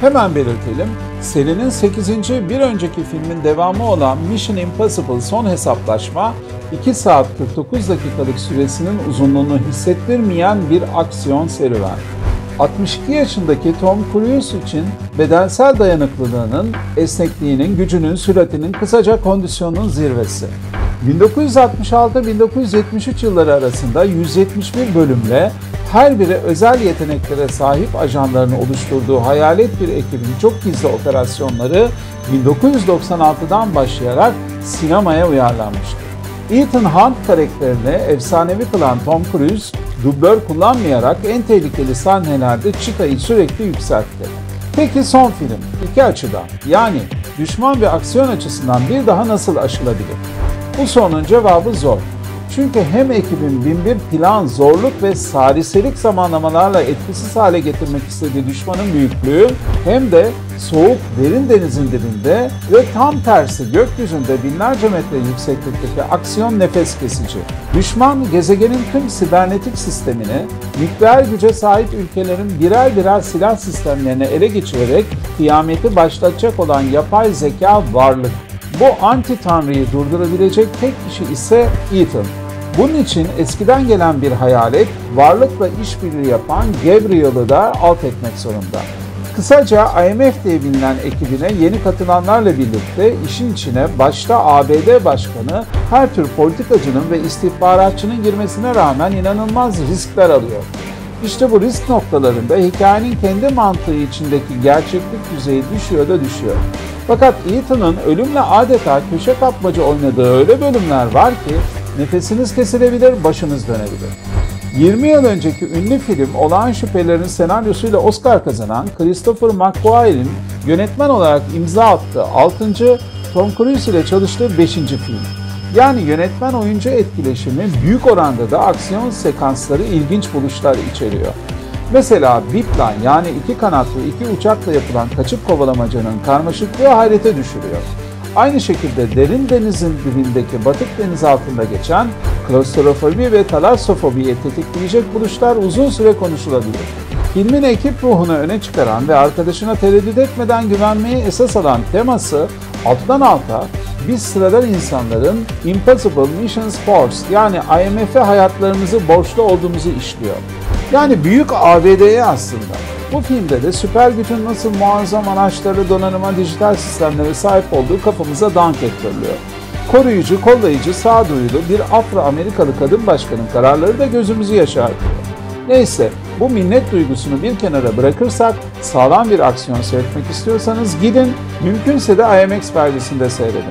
Hemen belirtelim, serinin 8. bir önceki filmin devamı olan Mission Impossible Son Hesaplaşma, 2 saat 49 dakikalık süresinin uzunluğunu hissettirmeyen bir aksiyon serüven. 62 yaşındaki Tom Cruise için bedensel dayanıklılığının, esnekliğinin, gücünün, süratinin, kısaca kondisyonun zirvesi. 1966-1973 yılları arasında 171 bölümle her biri özel yeteneklere sahip ajanlarını oluşturduğu hayalet bir ekibin çok gizli operasyonları 1996'dan başlayarak sinemaya uyarlanmıştır. Ethan Hunt karakterini efsanevi kılan Tom Cruise, dublör kullanmayarak en tehlikeli sahnelerde çıtayı sürekli yükseltti. Peki son film, iki açıdan, yani düşman ve aksiyon açısından bir daha nasıl aşılabilir? Bu sorunun cevabı zor. Çünkü hem ekibin binbir plan, zorluk ve saliselik zamanlamalarla etkisiz hale getirmek istediği düşmanın büyüklüğü, hem de soğuk derin denizin dibinde ve tam tersi gökyüzünde binlerce metre yükseklikteki aksiyon nefes kesici. Düşman, gezegenin tüm sibernetik sistemini, nükleer güce sahip ülkelerin birer birer silah sistemlerini ele geçirerek kıyameti başlatacak olan yapay zeka varlık. Bu anti-tanrıyı durdurabilecek tek kişi ise Ethan. Bunun için eskiden gelen bir hayalet, varlıkla işbirliği yapan Gabriel'ı da alt etmek zorunda. Kısaca IMF diye bilinen ekibine yeni katılanlarla birlikte işin içine başta ABD Başkanı, her tür politikacının ve istihbaratçının girmesine rağmen inanılmaz riskler alıyor. İşte bu risk noktalarında hikayenin kendi mantığı içindeki gerçeklik düzeyi düşüyor da düşüyor. Fakat Ethan'ın ölümle adeta köşe kapmaca oynadığı öyle bölümler var ki nefesiniz kesilebilir, başınız dönebilir. 20 yıl önceki ünlü film Olağan Şüphelilerin senaryosuyla Oscar kazanan Christopher McQuarrie'nin yönetmen olarak imza attığı 6. Tom Cruise ile çalıştığı 5. film. Yani yönetmen oyuncu etkileşimi büyük oranda da aksiyon sekansları ilginç buluşlar içeriyor. Mesela Bipline, yani iki kanatlı iki uçakla yapılan kaçıp kovalamacanın karmaşıklığı hayrete düşürüyor. Aynı şekilde derin denizin dibindeki batık deniz altında geçen klostrofobi ve talassofobiyi tetikleyecek buluşlar uzun süre konuşulabilir. Filmin ekip ruhunu öne çıkaran ve arkadaşına tereddüt etmeden güvenmeyi esas alan teması alttan alta biz sıradan insanların Impossible Mission Force, yani IMF'e hayatlarımızı borçlu olduğumuzu işliyor. Yani büyük ABD'ye aslında. Bu filmde de süper gücün nasıl muazzam araçları, donanıma, dijital sistemlere sahip olduğu kafamıza dank ettiriliyor. Koruyucu, kollayıcı, sağduyulu bir Afro-Amerikalı kadın başkanın kararları da gözümüzü yaşartıyor. Neyse, bu minnet duygusunu bir kenara bırakırsak, sağlam bir aksiyon seyretmek istiyorsanız gidin, mümkünse de IMAX perdesinde seyredin.